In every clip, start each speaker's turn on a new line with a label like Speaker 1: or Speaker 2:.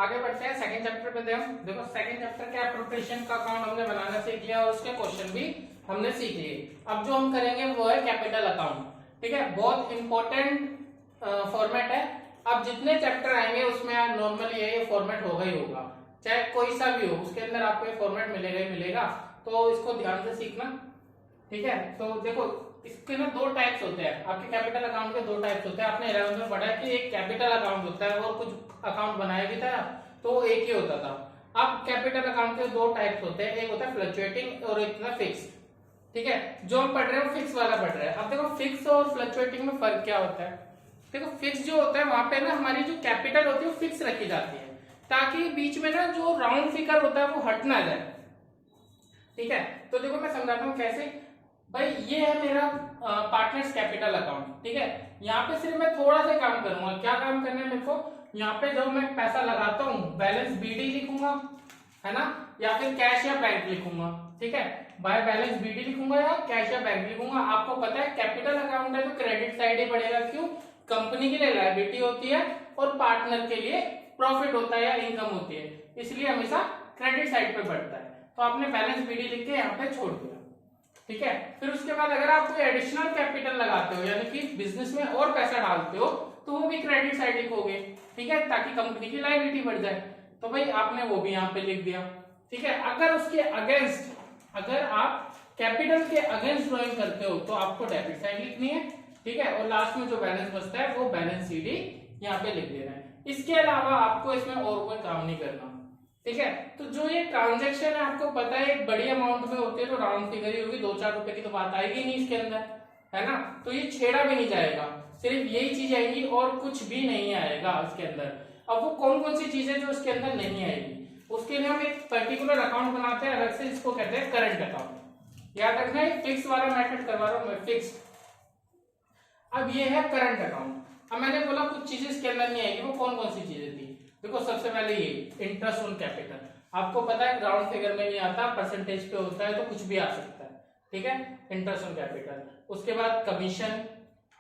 Speaker 1: आगे बढ़ते हैं सेकंड चैप्टर पे। देखो सेकंड चैप्टर के एप्रोप्रिएशन का अकाउंट हमने बनाना सीख लिया और उसके क्वेश्चन भी हमने सीख लिए। अब जो हम करेंगे वो है कैपिटल अकाउंट। ठीक है, बहुत इंपॉर्टेंट फॉर्मेट है। अब जितने चैप्टर आएंगे उसमें नॉर्मली ये फॉर्मेट होगा ही होगा, चाहे कोई सा भी हो, उसके अंदर आपको ये फॉर्मेट मिलेगा ही मिलेगा। तो इसको ध्यान से सीखना। ठीक है, तो देखो इसके ना दो टाइप्स होते हैं। आपके कैपिटल अकाउंट के दो टाइप्स होते हैं। आपने 11th में पढ़ा है कि एक कैपिटल अकाउंट होता है और कुछ अकाउंट बनाया भी था तो वो एक ही होता था। अब कैपिटल अकाउंट के दो टाइप्स होते हैं, एक होता है फ्लक्चुएटिंग और एक होता है फिक्स। ठीक है, जो हम पढ़ रहे हैं वो फिक्स वाला पढ़ रहे हैं। अब देखो फिक्स और फ्लक्चुएटिंग में फर्क क्या होता है। देखो फिक्स जो होता है वहां पे ना हमारी जो कैपिटल होती है वो फिक्स रखी जाती है ताकि बीच में ना जो राउंड फिगर होता है वो हट ना जाए। ठीक है, तो देखो मैं समझाता हूँ कैसे। भाई ये है मेरा पार्टनर्स कैपिटल अकाउंट। ठीक है, यहाँ पे सिर्फ मैं थोड़ा सा काम करूंगा। क्या काम करना है मेरे को, यहाँ पे जब मैं पैसा लगाता हूँ बैलेंस बीडी लिखूंगा, है ना, या फिर कैश या बैंक लिखूंगा। ठीक है, बाय बैलेंस बीडी लिखूंगा या कैश या बैंक लिखूंगा। आपको पता है कैपिटल अकाउंट है तो क्रेडिट साइड ही बढ़ेगा। क्यों, कंपनी के लिए लायबिलिटी होती है और पार्टनर के लिए प्रॉफिट होता है या इनकम होती है, इसलिए हमेशा क्रेडिट साइड पे बढ़ता है। तो आपने बैलेंस बीडी लिख के यहाँ पे छोड़ दिया। ठीक है, फिर उसके बाद अगर आप कोई एडिशनल कैपिटल लगाते हो यानी कि बिजनेस में और पैसा डालते हो तो वो भी क्रेडिट साइड लिखोगे। ठीक है, ताकि कंपनी की लायबिलिटी बढ़ जाए। तो भाई आपने वो भी यहाँ पे लिख दिया। ठीक है, अगर उसके अगेंस्ट, अगर आप कैपिटल के अगेंस्ट ड्रॉइंग करते हो तो आपको डेबिट साइड लिखनी है। ठीक है, और लास्ट में जो बैलेंस बचता है वो बैलेंस सीडी यहाँ पे लिख देना है। इसके अलावा आपको इसमें और कोई काम नहीं करना। ठीक है, तो जो ये ट्रांजैक्शन है आपको पता है एक बड़ी अमाउंट में होती है तो राउंड फिगर ही होगी, 2-4 रुपए की तो बात आएगी नहीं इसके अंदर, है ना। तो ये छेड़ा भी नहीं जाएगा, सिर्फ यही चीज आएगी और कुछ भी नहीं आएगा इसके अंदर। अब वो कौन कौन सी चीजें जो इसके अंदर नहीं आएगी उसके लिए हम एक पर्टिकुलर अकाउंट बनाते हैं अलग से, इसको कहते हैं करंट अकाउंट। याद रखना है फिक्स वाला मेथड करवा रहा हूं मैं, फिक्स। अब ये है करंट अकाउंट। अब मैंने बोला कुछ चीजें इसके अंदर नहीं आएगी, वो कौन कौन सी चीजें थी। देखो सबसे पहले ये इंटरेस्ट ऑन कैपिटल, आपको पता है राउंड फिगर में नहीं आता, परसेंटेज पे होता है तो कुछ भी आ सकता है। ठीक है, इंटरेस्ट ऑन कैपिटल। उसके बाद कमीशन,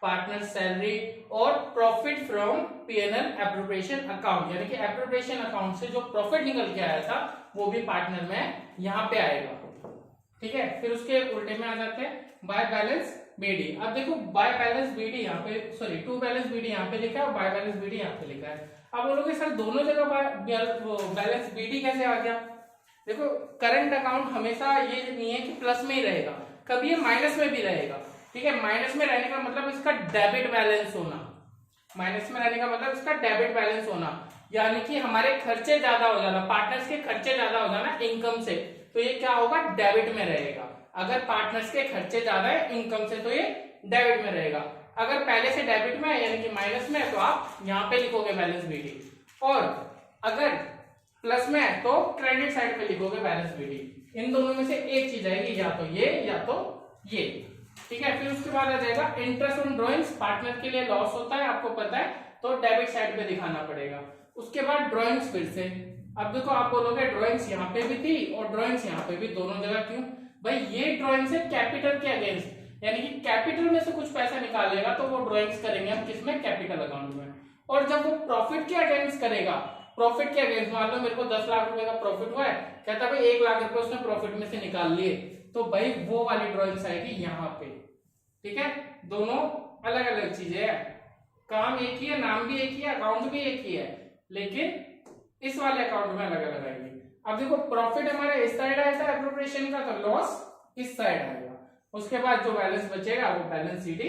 Speaker 1: पार्टनर सैलरी और profit from PNL appropriation account, यानी कि एप्रोप्रिएशन अकाउंट से जो प्रॉफिट निकल के आया था वो भी पार्टनर में यहाँ पे आएगा। ठीक है, फिर उसके उल्टे में आ जाते हैं बाय बैलेंस बीडी। अब देखो बाय बैलेंस बीडी यहाँ पे, सॉरी टू बैलेंस बीडी यहाँ पे लिखा है और बाय बैलेंस बीडी यहाँ पे लिखा है। अब बोलोगे सर दोनों जगह बैलेंस बीडी कैसे आ गया। देखो करंट अकाउंट हमेशा ये नहीं है कि प्लस में ही रहेगा, कभी ये माइनस में भी रहेगा। ठीक है, माइनस में रहने का मतलब इसका डेबिट बैलेंस होना, माइनस में रहने का मतलब इसका डेबिट बैलेंस होना, यानी कि हमारे खर्चे ज्यादा हो जाना, पार्टनर्स के खर्चे ज्यादा हो जाना इनकम से, तो ये क्या होगा, डेबिट में रहेगा। अगर पार्टनर्स के खर्चे ज्यादा है इनकम से तो ये डेबिट में रहेगा। अगर पहले से डेबिट में है यानी कि माइनस में है तो आप यहाँ पे लिखोगे बैलेंस बीडी, और अगर प्लस में है तो क्रेडिट साइड पे लिखोगे बैलेंस बीडी। इन दोनों में से एक चीज आएगी, या तो ये या तो ये। ठीक है, फिर उसके बाद आ जाएगा इंटरेस्ट ऑन ड्रॉइंग्स। पार्टनर के लिए लॉस होता है आपको पता है, तो डेबिट साइड पे दिखाना पड़ेगा। उसके बाद ड्रॉइंग्स फिर से। अब देखो आप बोलोगे ड्रॉइंग्स यहाँ पे भी थी और ड्रॉइंग्स यहाँ पे भी, दोनों जगह क्यों भाई, ये ड्रॉइंग्स है कैपिटल के अगेंस्ट, यानी कि कैपिटल में से कुछ पैसा निकालेगा तो वो ड्रॉइंग्स करेंगे हम किसमें, कैपिटल अकाउंट में। और जब वो प्रॉफिट के अगेंस्ट करेगा, प्रॉफिट के अगेंस्ट, मान लो मेरे को 10 लाख रुपए का प्रॉफिट हुआ है, कहता है भाई 1 लाख रुपए उसने प्रॉफिट में से निकाल लिए, तो भाई वो वाली ड्रॉइंग्स आएगी यहाँ पे। ठीक है, दोनों अलग अलग चीजें है, काम एक ही है, नाम भी एक ही है, अकाउंट भी एक ही है, लेकिन इस वाले अकाउंट में अलग अलग आएगी। अब देखो प्रॉफिट हमारा इस साइड आया था एप्रोप्रिएशन का, तो लॉस इस साइड आएगा। उसके बाद जो बैलेंस बचेगा वो बैलेंस सीडी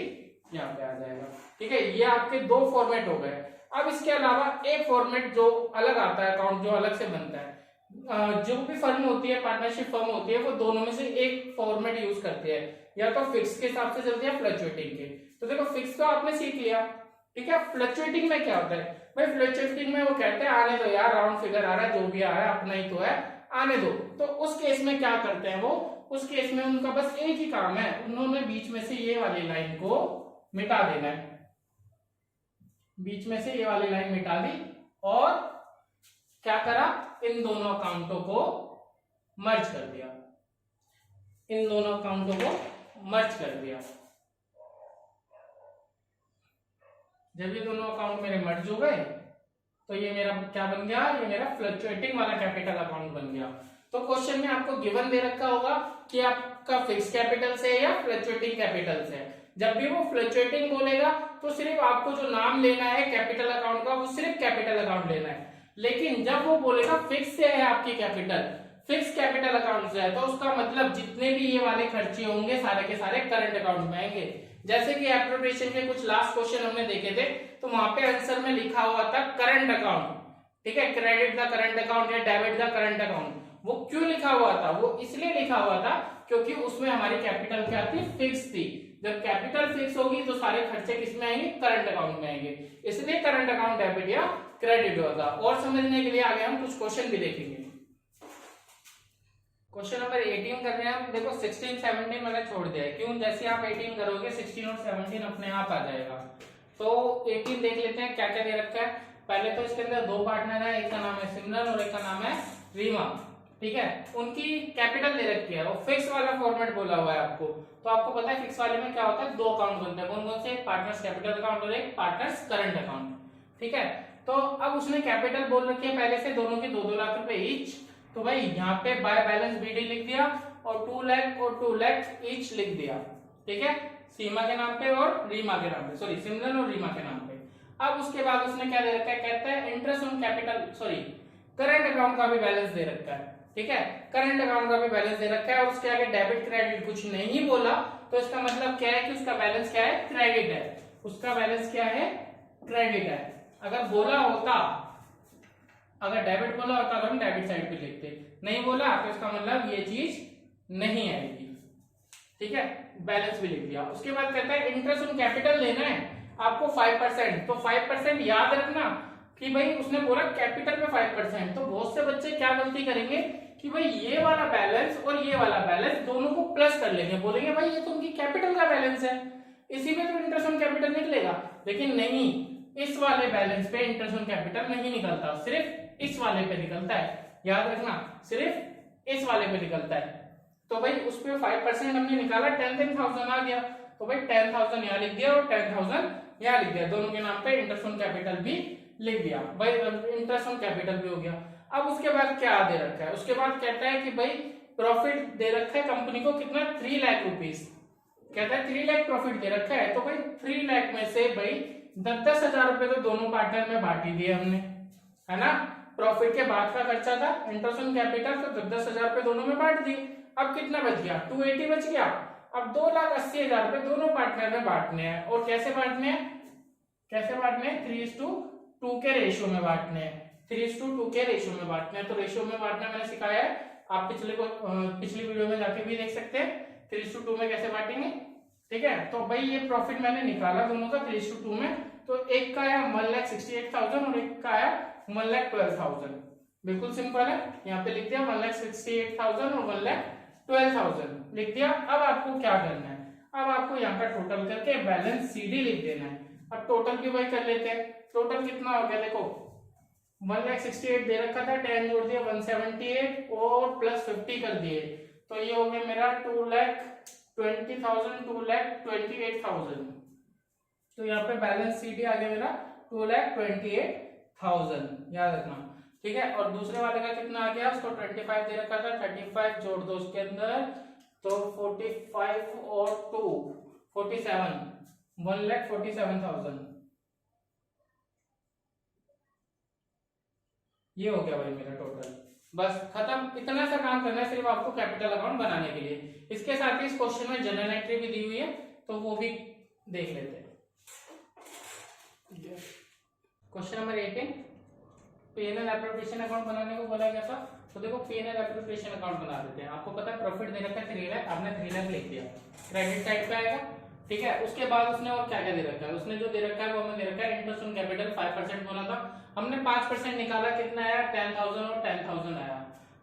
Speaker 1: यहाँ पे आ जाएगा। ठीक है, ये आपके दो फॉर्मेट हो गए। अब इसके अलावा एक फॉर्मेट जो अलग आता है अकाउंट, जो अलग से बनता है, जो भी फर्म होती है, पार्टनरशिप फर्म होती है, वो दोनों में से एक फॉर्मेट यूज करती है, या तो फिक्स के हिसाब से चलती है फ्लक्चुएटिंग के। तो देखो फिक्स तो आपने सीख लिया। ठीक है, फ्लक्चुएटिंग में क्या होता है भाई, फ्लक्चुएटिंग में वो कहते हैं आने दो यार, राउंड फिगर आ रहा है, जो भी आ रहा है अपना ही तो है, आने दो। तो उस केस में क्या करते हैं वो, उस केस में उनका बस एक ही काम है, उन्होंने बीच में से ये वाली लाइन को मिटा देना है, बीच में से ये वाली लाइन मिटा दी और क्या करा, इन दोनों अकाउंटों को मर्ज कर दिया, इन दोनों अकाउंटों को मर्ज कर दिया। जब ये दोनों अकाउंट मेरे मर्ज हो गए तो ये मेरा क्या बन गया, ये मेरा फ्लक्चुएटिंग वाला कैपिटल अकाउंट बन गया। तो क्वेश्चन में आपको गिवन दे रखा होगा कि आपका फिक्स कैपिटल से है या फ्लक्चुएटिंग कैपिटल से है। जब भी वो फ्लक्चुएटिंग बोलेगा तो सिर्फ आपको जो नाम लेना है कैपिटल अकाउंट का, वो सिर्फ कैपिटल अकाउंट लेना है। लेकिन जब वो बोलेगा फिक्स से है आपकी कैपिटल, फिक्स कैपिटल अकाउंट से है, तो उसका मतलब जितने भी ये वाले खर्चे होंगे सारे के सारे करंट अकाउंट में आएंगे। जैसे कि एप्रोप्रिएशन के कुछ लास्ट क्वेश्चन हमने देखे थे, तो वहां पे आंसर में लिखा हुआ था करंट अकाउंट, ठीक है, क्रेडिट द करंट अकाउंट या डेबिट द करंट अकाउंट। वो क्यों लिखा हुआ था, वो इसलिए लिखा हुआ था क्योंकि उसमें हमारी कैपिटल क्या थी, फिक्स थी। जब कैपिटल फिक्स होगी तो सारे खर्चे किसमें आएंगे, करंट अकाउंट में आएंगे, इसलिए करंट अकाउंट डेबिट या क्रेडिट होगा। और समझने के लिए आगे हम कुछ क्वेश्चन भी देखेंगे। क्वेश्चन नंबर 18 कर रहे हैं हम। देखो 16 17 मैंने छोड़ दिया है, क्यों, जैसे आप 18 करोगे 16 और 17 अपने आप आ जाएगा। तो 18 देख लेते हैं क्या क्या दे रखा है। पहले तो इसके अंदर दो पार्टनर है, एक का नाम है सिमरन और एक का नाम है रीमा, ठीक है। उनकी कैपिटल दे रखी है और फिक्स वाला फॉर्मेट बोला हुआ है आपको। तो आपको पता है फिक्स वाले में क्या होता है, दो अकाउंट बनते हैं, कौन कौन से, पार्टनर्स कैपिटल अकाउंट और एक पार्टनर्स करंट अकाउंट, ठीक है। तो अब उसने कैपिटल बोल रखी है पहले से दोनों की 2-2 लाख रुपए ईच। तो भाई यहाँ पे बाय बैलेंस बीडी लिख दिया और 2 लाख और 2 लाख ईच लिख दिया, ठीक है, सीमा के नाम पे और रीमा के नाम पे, सॉरी सिमरन और रीमा के नाम पे। अब उसके बाद उसने क्या दे रखा है, कहता है interest on capital, sorry current account का भी बैलेंस दे रखा है, ठीक है, करंट अकाउंट का भी बैलेंस दे रखा है और उसके आगे डेबिट क्रेडिट कुछ नहीं बोला। तो इसका मतलब क्या है कि उसका बैलेंस क्या है, क्रेडिट है, उसका बैलेंस क्या है, क्रेडिट है। अगर बोला होता, अगर डेबिट बोला होता तो हम डेबिट साइड पे लिखते, नहीं बोला तो इसका मतलब ये चीज नहीं आएगी, ठीक है, बैलेंस भी लिख दिया। उसके बाद कहता है इंटरेस्ट ऑन कैपिटल लेना है आपको 5%, तो 5% याद रखना कि भाई उसने बोला कैपिटल पे 5%। तो बहुत से बच्चे क्या गलती करेंगे कि भाई ये वाला बैलेंस और ये वाला बैलेंस दोनों को प्लस कर लेंगे, बोलेंगे भाई ये तो उनकी कैपिटल का बैलेंस है, इसी में तो इंटरेस्ट ऑन कैपिटल निकलेगा। लेकिन नहीं, इस वाले बैलेंस पे इंटरेस्ट ऑन कैपिटल नहीं निकलता, सिर्फ इस वाले पे निकलता है, याद रखना, सिर्फ इस वाले पे निकलता है। तो भाई उस पे 5% हमने निकाला, 10,000 आ गया, तो भाई 10,000 यहाँ लिख दिया और 10,000 यहाँ लिख दिया, दोनों के नाम पे इंटरेस्ट ऑन कैपिटल भी लिख दिया, भाई इंटरेस्ट ऑन कैपिटल भी हो गया। अब उसके बाद क्या दे रखा है, उसके बाद कहता है कि भाई प्रॉफिट दे रखा है कंपनी को कितना, 3 लाख रुपीस, कहता है 3 लाख प्रॉफिट दे रखा है। तो भाई 3 लाख में से भाई 10-10 हजार रुपए तो दोनों पार्टनर में बांट ही दिए हमने, है ना, प्रॉफिट के बाद का खर्चा था इंटरेस्ट ऑन कैपिटल, तो 10-10 हजार रुपए दोनों में बांट दिए। अब कितना बच गया, 280 बच गया। अब 2,80,000 रुपए दोनों पार्टनर में बांटने हैं, और कैसे बांटने हैं, कैसे बांटने हैं, 3:2 के रेशियो में बांटने हैं, 3:2 के रेशियो में बांटने हैं। तो रेशियो में बांटना मैंने सिखाया है, आप पिछली वीडियो में जाके भी देख सकते हैं 3:2 में कैसे बांटेंगे, ठीक है। तो भाई ये प्रॉफिट मैंने निकाला दोनों का 3:2 में, तो एक का आया 1,68,000 और एक का आया 1,12,000, बिल्कुल सिंपल है, यहाँ पे लिख दिया 1,68,000 और 1,12,000 लिख दिया। अब आपको क्या करना है, अब आपको यहाँ का टोटल करके बैलेंस सीडी लिख देना है। अब टोटल भी वही कर लेते हैं, टोटल कितना हो गया, देखो 1,68,000 दे रखा था, 10 जोड़ दिया 178 और प्लस 50 कर दिए, तो ये हो गया मेरा 2,20,000, 2,28,000। तो यहाँ पे बैलेंस सीडी आ गया मेरा 2,28,000, याद रखना, ठीक है। और दूसरे वाले का कितना आ गया, उसको 25 दे रखा था, 35 जोड़ दो उसके अंदर, तो 45 और 2 47, 1,47,000, ये हो गया भाई मेरा टोटल। बस खत्म, इतना सा काम करना है सिर्फ आपको कैपिटल अकाउंट बनाने के लिए। इसके साथ ही इस क्वेश्चन में जनरल एंट्री भी दी हुई है, तो वो भी देख लेते हैं। Question number 18, PNL appropriation account बनाने को बोला गया था, तो देखो पीएनएल एप्रोप्रिएशन अकाउंट बना देते हैं। आपको पता है प्रॉफिट दे रखा है 3 लाख, आपने 3 लाख लिख दिया, क्रेडिट साइड पे आएगा, ठीक है। उसके बाद उसने और क्या क्या दे रखा है, उसने जो दे रखा है वो हमें दे रखा है इंटरेस्ट ऑन कैपिटल 5% बोला था, हमने 5% निकाला, कितना आया 10,000 और 10,000 आया,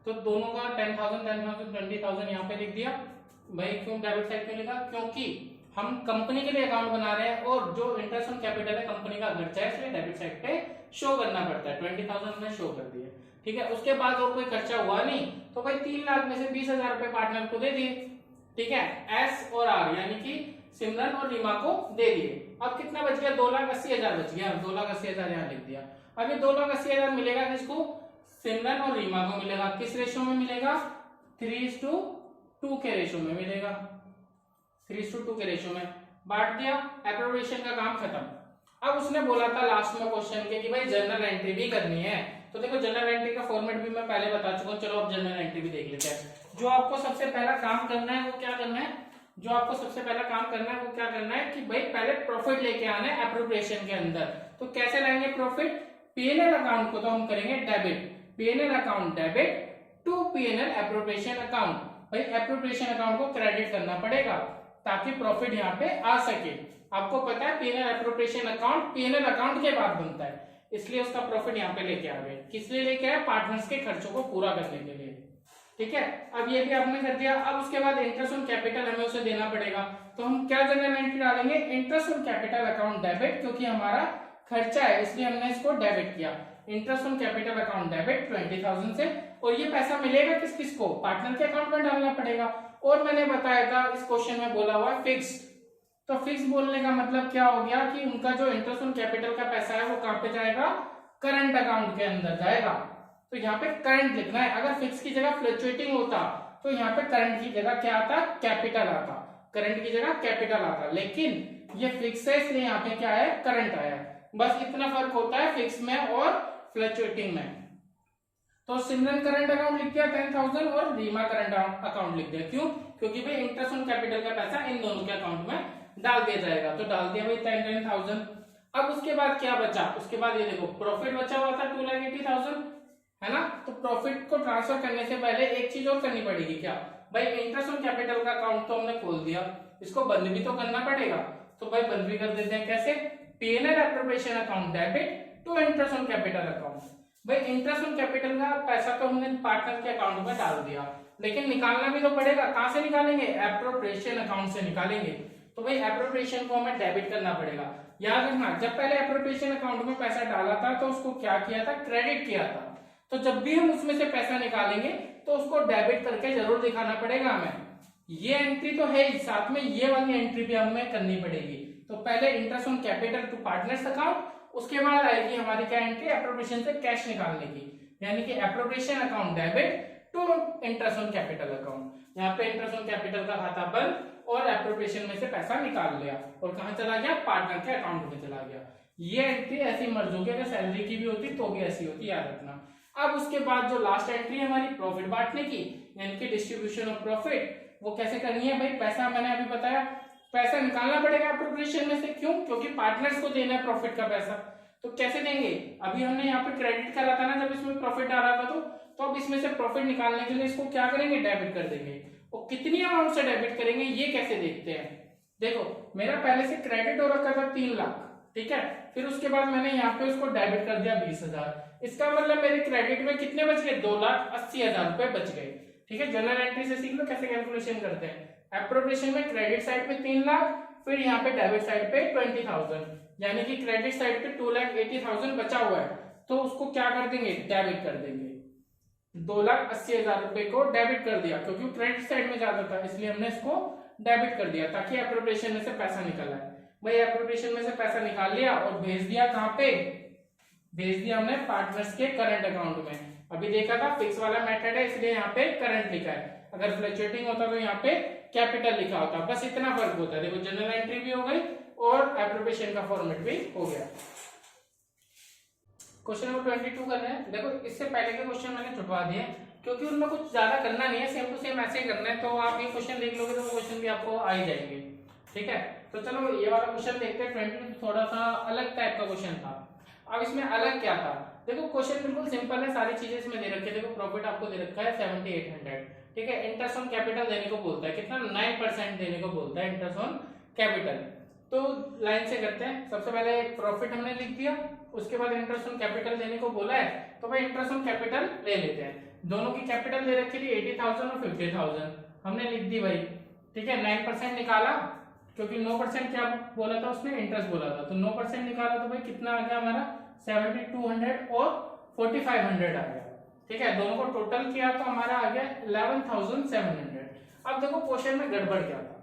Speaker 1: तो दोनों का 10,000 10,000 20,000 यहाँ पे लिख दिया। भाई क्यों डेबिट साइड पे लिखा, क्योंकि हम कंपनी के लिए अकाउंट बना रहे हैं और जो इंटरेस्ट ऑन कैपिटल है कंपनी का खर्चा है, इसलिए डेबिट साइड पे शो करना पड़ता है, 20,000 में शो कर दिया, ठीक है। उसके बाद और कोई खर्चा हुआ नहीं, तो भाई 3 लाख में से 20,000 रुपए पार्टनर को दे दिए, ठीक है, एस और आर यानी कि सिमरन और रीमा को दे दिए। अब कितना बच गया, 2,80,000 बच गया, 2,80,000 यहाँ लिख दिया। अब ये 2,80,000 मिलेगा किसको? सिमरन और रीमा को मिलेगा। किस रेशो में मिलेगा? 3:2 के रेशो में मिलेगा। 3:2 के रेशो में बांट दिया, एप्रोप्रिएशन का काम खत्म। अब उसने बोला था लास्ट में क्वेश्चन के कि भाई जर्नल एंट्री भी करनी है। तो देखो जर्नल एंट्री का फॉर्मेट भी मैं पहले बता चुका हूँ। चलो अब जर्नल एंट्री भी देख लेते हैं। जो आपको सबसे पहला काम करना है वो क्या करना है? जो आपको सबसे पहला काम करना है वो क्या करना है कि भाई पहले प्रॉफिट लेके आना है एप्रोप्रिएशन के अंदर। तो कैसे लाएंगे प्रॉफिट? पीएनएल अकाउंट को तो हम करेंगे debit, PNL account debit to PNL appropriation account. भाई एप्रोप्रिएशन अकाउंट को क्रेडिट करना पड़ेगा ताकि प्रॉफिट यहाँ पे आ सके। आपको पता है PNL appropriation account PNL account के बाद बनता है, इसलिए उसका प्रॉफिट यहाँ पे लेके आ गए। किस लिए लेके आए? पार्टनर्स के खर्चों को पूरा करने के लिए। ठीक है, अब ये भी आपने कर दिया। अब उसके बाद इंटरेस्ट ऑन कैपिटल हमें उसे देना पड़ेगा। तो हम क्या जर्नल एंट्री डालेंगे? Interest on capital account debit, क्योंकि हमारा खर्चा है इसलिए हमने इसको डेबिट किया। Interest on capital account debit 20,000 से। और ये पैसा मिलेगा किस किस को? पार्टनर के अकाउंट में डालना पड़ेगा। और मैंने बताया था इस क्वेश्चन में बोला हुआ है फिक्स्ड। तो फिक्स बोलने का मतलब क्या हो गया कि उनका जो इंटरेस्ट ऑन कैपिटल का पैसा है वो कहां पे जाएगा? करंट अकाउंट के अंदर जाएगा। तो यहाँ पे करंट लिखना है। अगर फिक्स की जगह फ्लक्चुएटिंग होता तो यहाँ पे करंट की जगह क्या आता? कैपिटल आता। करंट की जगह कैपिटल आता, लेकिन ये फिक्स है इसलिए यहाँ पे क्या है? करंट आया। बस इतना फर्क होता है फिक्स में और फ्लक्चुएटिंग में। तो सिमरन करंट अकाउंट लिख दिया 10,000 और रीमा करंट अकाउंट लिख दिया। क्यों? क्योंकि भाई इंटरेस्ट ऑन कैपिटल का पैसा इन दोनों के अकाउंट में डाल दिया जाएगा। तो डाल दिया भाई 10,000। अब उसके बाद क्या बचा? उसके बाद ये देखो प्रॉफिट बचा हुआ था 2,80,000, है ना। तो प्रॉफिट को ट्रांसफर करने से पहले एक चीज और करनी पड़ेगी। क्या? भाई इंटरेस्ट ऑन कैपिटल का अकाउंट तो हमने खोल दिया, इसको बंद भी तो करना पड़ेगा। तो भाई बंद भी कर देते हैं। कैसे? PNL appropriation account debit to interest on capital account. भाई इंटरेस्ट ऑन कैपिटल का पैसा तो हमने पार्टनर के अकाउंट में डाल दिया, लेकिन निकालना भी तो पड़ेगा। कहां से निकालेंगे? एप्रोप्रिएशन अकाउंट से निकालेंगे। तो भाई एप्रोप्रिएशन को हमें डेबिट करना पड़ेगा। याद रखना, जब पहले एप्रोप्रिएशन अकाउंट में पैसा डाला था तो उसको क्या किया था? क्रेडिट किया था। तो जब भी हम उसमें से पैसा निकालेंगे तो उसको डेबिट करके जरूर दिखाना पड़ेगा हमें। ये एंट्री तो है ही, साथ में ये वाली एंट्री भी हमें करनी पड़ेगी। तो पहले interest on capital to partners account, उसके बाद आएगी हमारी क्या एंट्री? एप्रोप्रिएशन से कैश निकालने की, यानी कि appropriation account debit to interest on capital account. यहाँ पे इंटरेस्ट ऑन कैपिटल का खाता बंद और एप्रोप्रिएशन में से पैसा निकाल लिया और कहां चला गया? पार्टनर के अकाउंट में चला गया। ये एंट्री ऐसी मर्ज होगी, अगर सैलरी की भी होती तो भी ऐसी होती, याद रखना। अब उसके बाद जो लास्ट एंट्री है हमारी प्रॉफिट बांटने की, यानी कि डिस्ट्रीब्यूशन ऑफ प्रॉफिट, वो कैसे करनी है? भाई पैसा मैंने अभी बताया, पैसा निकालना पड़ेगा एप्रोप्रिएशन में से। क्यों? क्योंकि पार्टनर्स को देना है प्रॉफिट का पैसा। तो कैसे देंगे? अभी हमने यहाँ पे क्रेडिट करा था ना जब इसमें प्रॉफिट आ रहा था, तो अब इसमें से प्रॉफिट निकालने के लिए इसको क्या करेंगे? डेबिट कर देंगे। और कितनी अमाउंट से डेबिट करेंगे ये कैसे देखते हैं? देखो मेरा पहले से क्रेडिट हो रखा था 3 लाख, ठीक है। फिर उसके बाद मैंने यहाँ पे उसको डेबिट कर दिया 20,000। इसका मतलब मेरे क्रेडिट में कितने बच गए? 2,80,000 रुपए बच गए। ठीक है, जनरल एंट्री से सीख लो कैसे कैलकुलेशन करते हैं। एप्रोप्रिएशन में क्रेडिट साइड पे 3 लाख, फिर यहाँ पे डेबिट साइड पे 20,000, यानी कि क्रेडिट साइड पे 2,80,000 बचा हुआ है। तो उसको क्या कर देंगे? डेबिट कर देंगे। 2,80,000 रुपए को डेबिट कर दिया, क्योंकि क्रेडिट साइड में ज्यादा था इसलिए हमने इसको डेबिट कर दिया ताकि एप्रोप्रिएशन में से पैसा निकल आए। भाई एप्रोप्रिएशन में से पैसा निकाल लिया और भेज दिया कहां पे? भेज दिया हमने पार्टनर्स के करंट अकाउंट में। अभी देखा था फिक्स वाला मेथड है इसलिए यहाँ पे करंट लिखा है, अगर फ्लक्चुएटिंग होता तो यहाँ पे कैपिटल लिखा होता। बस इतना फर्क होता है। देखो जनरल एंट्री भी हो गई और एप्रोप्रिएशन का फॉर्मेट भी हो गया। क्वेश्चन नंबर 22 कर रहे हैं। देखो इससे पहले के क्वेश्चन मैंने छुटवा दिए क्योंकि उनमें कुछ ज्यादा करना नहीं है, सेम टू सेम ऐसे ही करना है। तो आप ये क्वेश्चन देख लोगे तो वो क्वेश्चन भी आपको आ ही जाएंगे। ठीक है, तो चलो ये वाला क्वेश्चन देखते हैं। 22 थोड़ा सा अलग टाइप का क्वेश्चन था। अब इसमें अलग क्या था? देखो क्वेश्चन बिल्कुल सिंपल है, सारी चीजें इसमें दे रखी है। देखो प्रॉफिट आपको दे रखा है 7,800, ठीक है। इंटरेस्ट ऑन कैपिटल देने को बोलता है, कितना? 9% देने को बोलता है इंटरेस्ट ऑन कैपिटल। तो लाइन से करते हैं। सबसे पहले प्रॉफिट हमने लिख दिया, उसके बाद इंटरेस्ट ऑन कैपिटल देने को बोला है तो भाई इंटरेस्ट ऑन कैपिटल ले लेते हैं। दोनों की कैपिटल दे रखी थी 80,000 और 50,000, हमने लिख दी भाई। ठीक है, 9% निकाला क्योंकि 9% क्या बोला था उसने? इंटरेस्ट बोला था। तो 9% निकाला तो भाई कितना आ गया हमारा? 7,200 और 4,500 आ गया। ठीक है, दोनों को टोटल किया तो हमारा आ गया 11,700। अब देखो क्वेश्चन में गड़बड़ क्या था?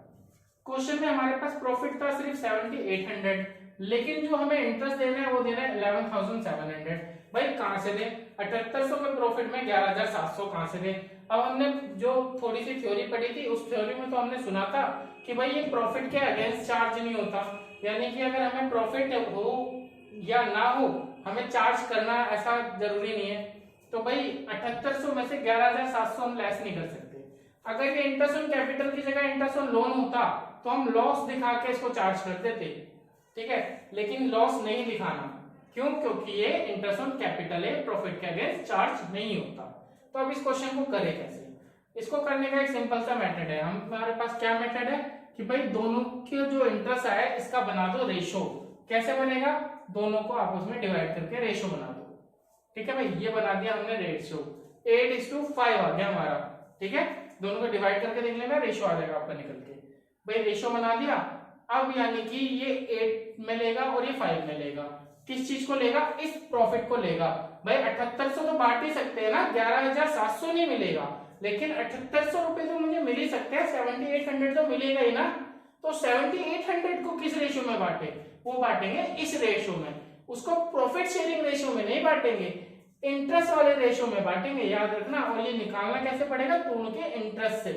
Speaker 1: क्वेश्चन में हमारे पास प्रॉफिट था सिर्फ 7,800, लेकिन जो हमें इंटरेस्ट देना है वो देना है 11,700। भाई कहां से दे, 7800 के प्रॉफिट में 11,700 कहां से दे। अब हमने जो थोड़ी सी थ्योरी पढ़ी थी, उस थ्योरी में तो हमने सुना था कि भाई ये प्रॉफिट के अगेंस्ट चार्ज नहीं होता, यानी कि अगर हमें प्रॉफिट हो या ना हो हमें चार्ज करना ऐसा जरूरी नहीं है। तो भाई 7800 में से 11,700 हम लेस नहीं कर सकते। अगर ये इंटरेस्ट ऑन कैपिटल की जगह इंटरेस्ट ऑन लोन होता तो हम लॉस दिखा के इसको चार्ज करते थे, ठीक है, लेकिन लॉस नहीं दिखाना। क्यों? क्योंकि ये इंटरेस्ट ऑन कैपिटल है, प्रॉफिट के अगेंस्ट चार्ज नहीं होता। तो अब इस क्वेश्चन को करें कैसे? इसको करने का एक सिंपल सा मेथड है। हमारे पास क्या मेथड है कि भाई दोनों के जो इंटरेस्ट आया इसका बना दो रेशो। कैसे बनेगा? दोनों को आपस में डिवाइड करके रेशो बना दो, ठीक है भाई। ये बना दिया हमने रेशो, 8:5 आ गया हमारा, ठीक है। दोनों को डिवाइड करके देख लेना, रेशो आ जाएगा आपका निकल के। भाई रेशो बना दिया। अब यानी कि ये 8 में लेगा और ये 5 में लेगा। किस चीज को लेगा? इस प्रॉफिट को लेगा। भाई 7800 तो बांट ही सकते हैं ना, 11,700 नहीं मिलेगा, लेकिन 7800 रुपए तो मुझे मिल ही सकते हैं, 7800 तो मिलेगा ही ना। तो 7800 को किस रेशियो में बांटे? वो बांटेंगे इस रेशियो में। उसको प्रॉफिट शेयरिंग रेशियो में नहीं बांटेंगे, इंटरेस्ट वाले रेशियो में बांटेंगे, याद रखना। और ये निकालना कैसे पड़ेगा? दोनों के इंटरेस्ट से।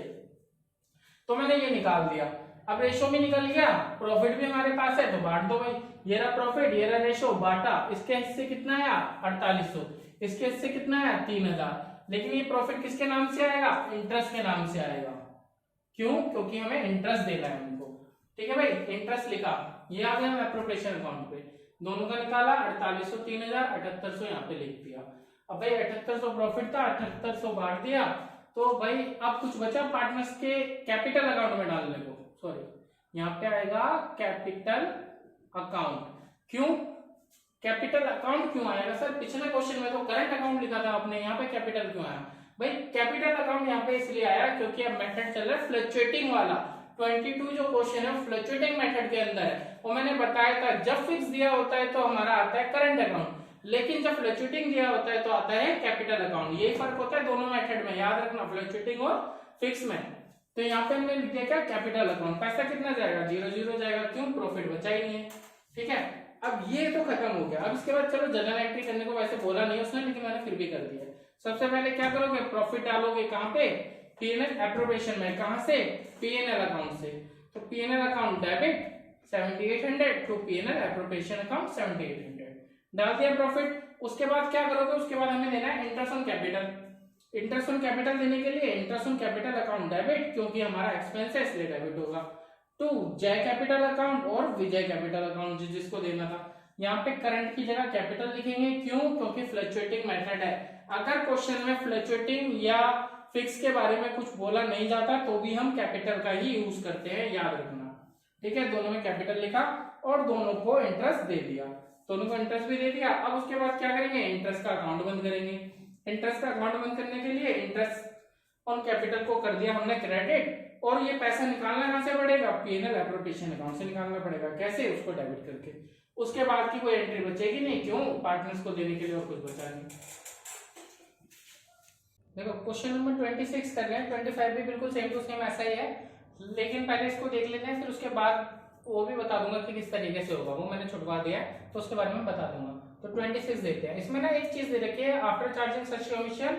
Speaker 1: तो मैंने ये निकाल दिया। अब रेशियो भी निकल गया, प्रॉफिट भी हमारे पास है, तो बांट दो भाई। ये रहा प्रॉफिट, ये रहा रेशियो, बांटा। इसके हिस्से कितना आया? 4800। इसके हिस्से कितना आया? 3000। लेकिन ये प्रॉफिट किसके नाम से आएगा? इंटरेस्ट के नाम से आएगा। क्यों? क्योंकि हमें इंटरेस्ट देना है उनको, ठीक है भाई। इंटरेस्ट लिखा, ये आ गया एप्रोप्रिएशन अकाउंट पे। दोनों का निकाला, 4800 3000, 7800 यहाँ पे लिख दिया। अब भाई 7800 प्रॉफिट था, 7800 बांट दिया। तो भाई अब कुछ बचा पार्टनर्स के कैपिटल अकाउंट में डालने को। सॉरी, यहाँ पे आएगा कैपिटल अकाउंट। क्यों कैपिटल अकाउंट क्यों आएगा सर? पिछले क्वेश्चन में तो करंट अकाउंट लिखा था आपने, यहाँ पे कैपिटल क्यों आया? भाई कैपिटल अकाउंट यहाँ पे इसलिए आया क्योंकि अब मेथड चल रहा है फ्लक्चुएटिंग वाला। 22 जो क्वेश्चन है फ्लक्चुएटिंग मेथड के अंदर है। वो मैंने बताया था जब फिक्स दिया होता है तो हमारा आता है करंट अकाउंट, लेकिन जब फ्लक्चुएटिंग दिया होता है तो आता है कैपिटल अकाउंट। ये फर्क होता है दोनों मेथड में, याद रखना, फ्लक्चुएटिंग और फिक्स में। तो यहाँ पे हमने लिख दिया क्या? Capital account. पैसा कितना जाएगा? 0 जाएगा। क्यों? प्रॉफिट बचा ही नहीं है, ठीक है। अब ये तो खत्म हो गया। अब इसके बाद चलो जर्नल एंट्री करने को वैसे बोला नहीं उसने, लेकिन मैंने फिर भी कर दिया। सबसे पहले क्या करोगे? प्रॉफिट डालोगे कहाँ पे? पीएनएल एप्रोप्रिएशन में। कहां से? पीएनएल अकाउंट से। तो PNL account debit 7800 to PNL appropriation account 7800 डाल दिया प्रॉफिट। उसके बाद क्या करोगे? उसके बाद हमें देना है interest on capital. Interest on capital देने के लिए interest on capital account debit, क्योंकि हमारा एक्सपेंस है इसलिए डेबिट होगा, टू जय कैपिटल अकाउंट और विजय कैपिटल अकाउंट जिसको देना था। यहाँ पे करंट की जगह कैपिटल लिखेंगे। क्यों? क्योंकि फ्लक्चुएटिंग मेथड है। अगर क्वेश्चन में फ्लक्चुएटिंग या फिक्स के बारे में कुछ बोला नहीं जाता तो भी हम कैपिटल का ही यूज करते हैं, याद रखना, ठीक है। दोनों में कैपिटल लिखा और दोनों को इंटरेस्ट दे दिया, दोनों को इंटरेस्ट भी दे दिया। अब उसके बाद क्या करेंगे? इंटरेस्ट का अकाउंट बंद करेंगे। इंटरेस्ट का अकाउंट बंद करने के लिए इंटरेस्ट ऑन कैपिटल को कर दिया हमने क्रेडिट, और ये पैसा निकालना कहां से पड़ेगा? पीएनएल एप्रोप्रिएशन अकाउंट से निकालना पड़ेगा। कैसे? उसको डेबिट करके। उसके बाद की कोई एंट्री बचेगी नहीं। क्यों? पार्टनर्स को देने के लिए और कुछ बचा नहीं। देखो क्वेश्चन नंबर 26 कर रहे हैं, 25 भी बिल्कुल सेम टू सेम ऐसा ही है, लेकिन पहले इसको देख लेते हैं, फिर उसके बाद वो भी बता दूंगा कि किस तरीके से होगा। वो मैंने छुटवा दिया है तो उसके बारे में बता दूंगा। तो 26 देते हैं। इसमें ना एक चीज दे रखी है, आफ्टर चार्जिंग सच कमीशन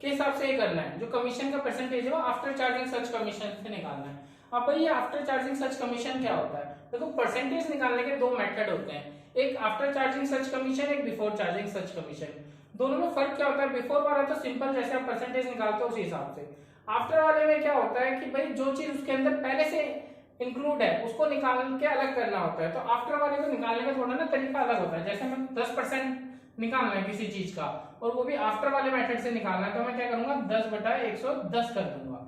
Speaker 1: के हिसाब से ये करना है। जो कमीशन का परसेंटेज है वो आफ्टर चार्जिंग सच कमीशन से निकालना है। अब भाई ये आफ्टर चार्जिंग सच कमीशन क्या होता है? देखो परसेंटेज निकालने के दो मेथड होते हैं, एक आफ्टर चार्जिंग सच कमीशन, एक बिफोर चार्जिंग सच कमीशन। दोनों में फर्क क्या होता है? बिफोर वाला तो सिंपल जैसे आप परसेंटेज निकालते हो उसी हिसाब से। आफ्टर वाले में क्या होता है कि भाई जो चीज उसके अंदर पहले से इंक्लूड है उसको निकाल के अलग करना होता है। तो आफ्टर वाले को निकालने का थोड़ा ना तरीका अलग होता है। जैसे मैं 10% निकालना है किसी चीज का और वो भी आफ्टर वाले मेथड से निकालना है, तो मैं क्या करूंगा? 10/110 कर दूंगा।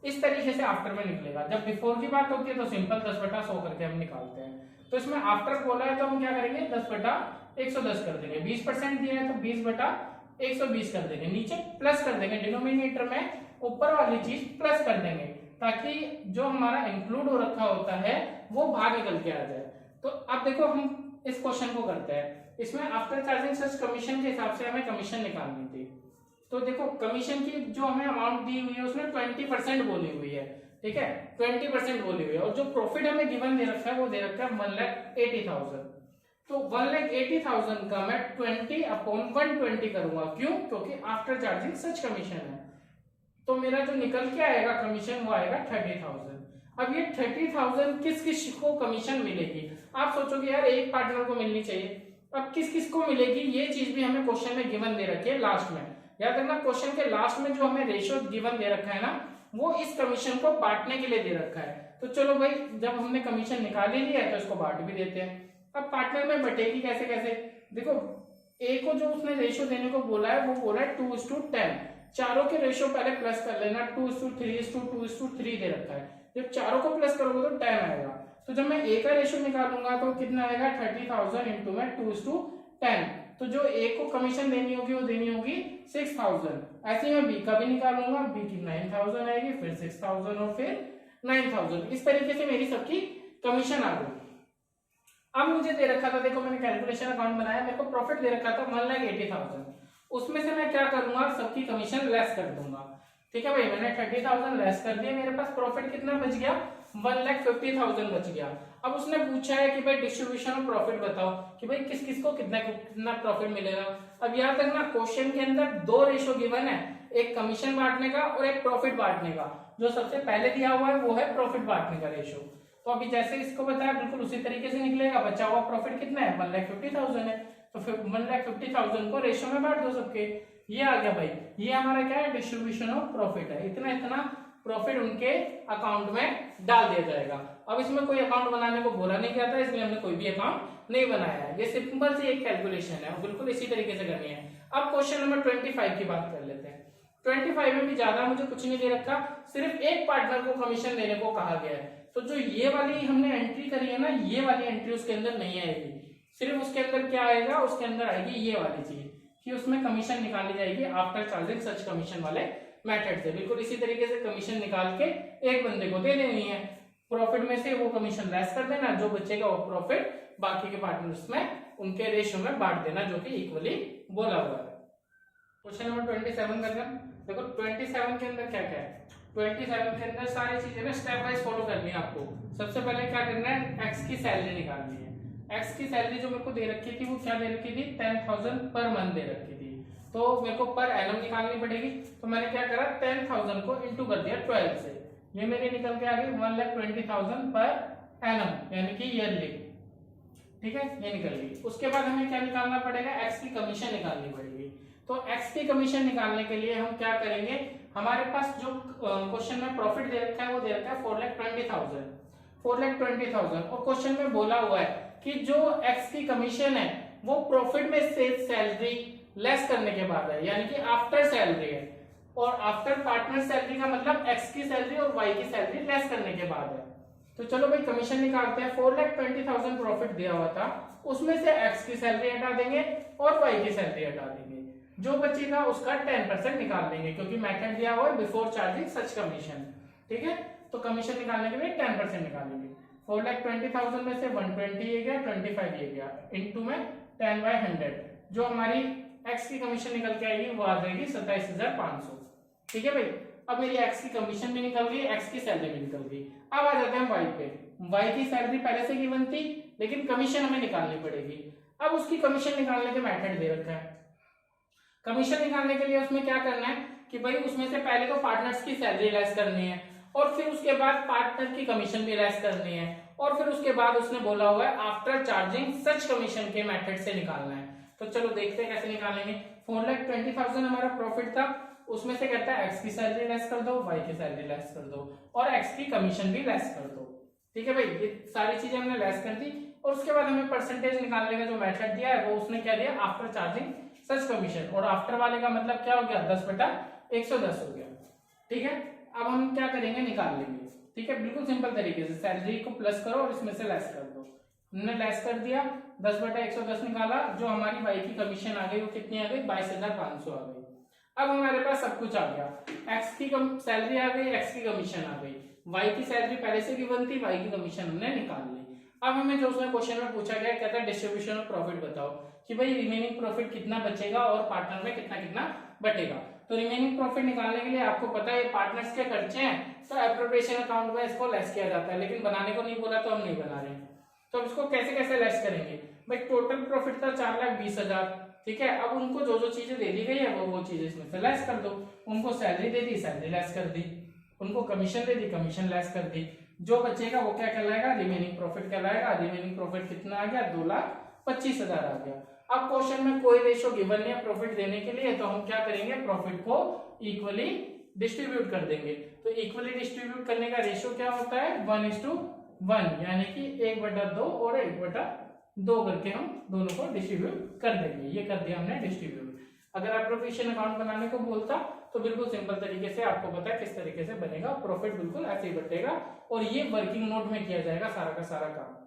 Speaker 1: इस तरीके से आफ्टर में निकलेगा। जब बिफोर की बात होती है तो सिंपल 10/100 करके हम निकालते हैं। तो इसमें आफ्टर बोला है तो हम क्या करेंगे? 10/110 कर देंगे। 20% दिया है तो 20/120 कर देंगे। नीचे प्लस कर देंगे, डिनोमिनेटर में ऊपर वाली चीज प्लस कर देंगे, ताकि जो हमारा इंक्लूड हो रखा होता है वो बाहर निकल के आ जाए। तो अब देखो हम इस क्वेश्चन को करते हैं। इसमें आफ्टर चार्जिंग सच कमीशन के हिसाब से हमें कमीशन निकालनी थी। तो देखो कमीशन की जो हमें अमाउंट दी हुई है उसमें 20% बोली हुई है। ठीक है, 20% बोली हुई है। और जो प्रॉफिट हमें गिवन दे रखा है वो दे रखा है 1,80,000। तो 1,80,000 का मैं 20/120 करूंगा। क्यों? क्योंकि आफ्टर चार्जिंग सच कमीशन है। तो मेरा जो निकल के आएगा कमीशन वो आएगा 30,000। अब ये 30,000 किस किस को कमीशन मिलेगी? आप सोचोगे यार एक पार्टनर को मिलनी चाहिए, अब किस किस को मिलेगी ये चीज भी हमें क्वेश्चन में गिवन दे रखी है लास्ट में। याद रखना क्वेश्चन के लास्ट में जो हमें रेशियो गिवन दे रखा है ना, वो इस कमीशन को बांटने के लिए दे रखा है। तो चलो भाई, जब हमने कमीशन निकाल ही लिया है तो इसको बांट भी देते हैं। अब पार्टनर में बटेगी कैसे कैसे? देखो, ए को जो उसने रेशियो देने को बोला है वो बोला है 2:10। चारों के रेशियो पहले प्लस कर लेना, 2:3:2:3 दे रखा है। जब चारों को प्लस करोगे तो 10 आएगा। तो जब मैं ए का रेशियो निकालूंगा तो कितना आएगा? 30,000 इंटू में 2:10। तो जो ए को कमीशन देनी होगी वो देनी होगी 6,000। ऐसे ही मैं बी का भी निकालूंगा, बी की 9,000 आएगी, फिर 6,000 और फिर 9,000। इस तरीके से मेरी सबकी कमीशन आ गई। अब मुझे दे रखा था, देखो मैंने कैलकुलेशन अकाउंट बनाया, मेरे को प्रॉफिट दे रखा था 1,80,000। उसमें से मैं क्या करूंगा? सबकी कमीशन लेस कर दूंगा। ठीक है भाई, मैंने 30,000 लेस कर दिया, मेरे पास प्रॉफिट कितना बच गया? 1,50,000 बच गया। अब उसने पूछा है कि भाई डिस्ट्रीब्यूशन ऑफ प्रॉफिट बताओ, कि भाई किस किस को कितना प्रॉफिट मिलेगा। अब याद रखना क्वेश्चन के अंदर दो रेशो गिवन है, एक कमीशन बांटने का और एक प्रॉफिट बांटने का। जो सबसे पहले दिया हुआ है वो है प्रॉफिट बांटने का रेशो। तो अभी जैसे इसको बताया बिल्कुल उसी तरीके से निकलेगा। बचा हुआ प्रॉफिट कितना है? 1,50,000 है। तो फिर 1,50,000 को रेशो में बांट दो सबके। ये आ गया भाई, ये हमारा क्या है? डिस्ट्रीब्यूशन ऑफ प्रॉफिट है। इतना इतना प्रॉफिट उनके अकाउंट में डाल दिया जाएगा। अब इसमें कोई अकाउंट बनाने को बोला नहीं गया था, इसलिए हमने कोई भी अकाउंट नहीं बनाया है। ये सिंपल सी एक कैलकुलेशन है, बिल्कुल इसी तरीके से करनी है। अब क्वेश्चन नंबर 25 की बात कर लेते हैं। 25 में भी ज्यादा मुझे कुछ नहीं दे रखा, सिर्फ एक पार्टनर को कमीशन देने को कहा गया है। तो जो ये वाली हमने एंट्री करी है ना, ये वाली एंट्री उसके अंदर नहीं आएगी। सिर्फ उसके अंदर क्या आएगा? उसके अंदर आएगी ये वाली चीज कि उसमें कमीशन निकाली जाएगी आफ्टर चार्जिंग सच कमीशन वाले मेथड से। बिल्कुल इसी तरीके से कमीशन निकाल के एक बंदे को दे देनी है। प्रॉफिट में से वो कमीशन लेस कर देना, जो बचेगा वो प्रॉफिट बाकी के पार्टनर्स में उनके रेशियो में बांट देना, जो कि इक्वली बोला हुआ है। क्वेश्चन नंबर 27 करना। देखो 27 के अंदर क्या क्या है? 27 के अंदर सारी चीजें ना स्टेप वाइज फॉलो करनी है आपको। सबसे पहले क्या करना है? एक्स की सैलरी निकालनी है। एक्स की सैलरी जो मेरे को दे रखी थी वो क्या दे रखी थी? 10,000 पर मंथ दे रखी थी। तो मेरे को पर एनम निकालनी पड़ेगी। तो मैंने क्या करा? 10,000 को इंटू कर दिया 12 से। ये मेरी निकल के आ गई 1,20,000 पर एनम, यानी कि ईयरली। ठीक है, ये निकल गई। उसके बाद हमें क्या निकालना पड़ेगा? एक्स की कमीशन निकालनी पड़ेगी। तो एक्स की कमीशन निकालने के लिए हम क्या करेंगे? हमारे पास जो क्वेश्चन में प्रॉफिट दे रखा है वो दे रखा है 4,20,000। 4,20,000 और क्वेश्चन में बोला हुआ है कि जो एक्स की कमीशन है वो प्रॉफिट में से सैलरी लेस करने के बाद है, यानी कि आफ्टर सैलरी है। और आफ्टर पार्टनर सैलरी का मतलब एक्स की सैलरी और वाई की सैलरी लेस करने के बाद है। तो चलो भाई कमीशन निकालते हैं। 4,20,000 प्रॉफिट दिया हुआ था, उसमें से एक्स की सैलरी हटा देंगे और वाई की सैलरी हटा देंगे। जो बचेगा उसका 10% निकाल देंगे, क्योंकि मेथड दिया हुआ है बिफोर चार्जिंग सच कमीशन। ठीक है, तो कमीशन निकालने के लिए 10% निकालेंगे। 4,20,000 में से 120 ये गया, 25 ये गया, इनटू में 10/100। जो हमारी एक्स की कमीशन निकल के आएगी वो आ जाएगी 27,500। ठीक है भाई, अब मेरी एक्स की कमीशन भी निकल गई, एक्स की सैलरी भी निकल गई। अब आ जाते हैं वाई पे। वाई की सैलरी पहले से गिवन थी, लेकिन कमीशन हमें निकालनी पड़ेगी। अब उसकी कमीशन निकालने के मेथड दे रखा है। कमीशन निकालने के लिए उसमें क्या करना है कि भाई उसमें से पहले तो पार्टनर्स की सैलरी लेस करनी है, और फिर उसके बाद पार्टनर की कमीशन भी लेस करनी है, और फिर उसके बाद उसने बोला हुआ है आफ्टर चार्जिंग सच कमीशन के मेथड से निकालना है। तो चलो देखते हैं कैसे निकालेंगे। 4,20,000 हमारा प्रॉफिट था, उसमें से कहता है एक्स की सैलरी लेस कर दो, वाई की सैलरी लेस कर दो, और एक्स की कमीशन भी लेस कर दो। ठीक है भाई, ये सारी चीजें हमने लेस कर दी। और उसके बाद हमें परसेंटेज निकालने का जो मेथड दिया है वो उसने क्या दिया? आफ्टर चार्जिंग सच कमीशन। और आफ्टर वाले का मतलब क्या हो गया? 10/110 हो गया। ठीक है, अब हम क्या करेंगे? निकाल लेंगे। ठीक है, बिल्कुल सिंपल तरीके से सैलरी को प्लस करो और इसमें से लेस कर दो। हमने लेस कर दिया, 10/110 निकाला। जो हमारी वाई की कमीशन आ गई वो कितनी आ गई? 22,500 आ गई। अब हमारे पास सब कुछ आ गया। एक्स की सैलरी आ गई, एक्स की कमीशन आ गई, वाई की सैलरी पहले से गिवन थी, वाई की कमीशन हमने निकाल ली। अब हमें जो उसमें क्वेश्चन में पूछा गया, कहता है डिस्ट्रीब्यूशन ऑफ प्रॉफिट बताओ, कि भाई रिमेनिंग प्रॉफिट कितना बचेगा और पार्टनर में कितना कितना बटेगा। तो रिमेनिंग प्रॉफिट निकालने के लिए आपको पता है पार्टनर्स के खर्चे हैं, तो एप्रोप्रिएशन अकाउंट में इसको लेस किया जाता है, लेकिन बनाने को नहीं बोला तो हम नहीं बना रहे हैं। तो इसको कैसे कैसे लेस करेंगे भाई, टोटल प्रॉफिट था 4,20,000, ठीक है। अब उनको जो जो चीजें दे दी गई है वो चीजें इसमें से लेस कर दो। उनको सैलरी दे दी, सैलरी लेस कर दी, उनको कमीशन दे दी, कमीशन लेस कर दी, जो बचेगा वो क्या कहलाएगा, रिमेनिंग प्रॉफिट कहलाएगा। रिमेनिंग प्रॉफिट कितना आ गया, 2,25,000 आ गया। अब क्वेश्चन में कोई रेशो गिवन नहीं है प्रॉफिट देने के लिए, तो हम क्या करेंगे, प्रॉफिट को इक्वली डिस्ट्रीब्यूट कर देंगे। तो इक्वली डिस्ट्रीब्यूट करने का रेशो क्या होता है, 1:1, यानी कि 1/2 और 1/2 करके हम दोनों को डिस्ट्रीब्यूट कर देंगे। ये कर दिया हमने डिस्ट्रीब्यूट। अगर एप्रोप्रिएशन अकाउंट बनाने को बोलता तो बिल्कुल सिंपल तरीके से आपको पता है किस तरीके से बनेगा, प्रॉफिट बिल्कुल ऐसे ही बटेगा और ये वर्किंग नोट में किया जाएगा सारा का सारा काम।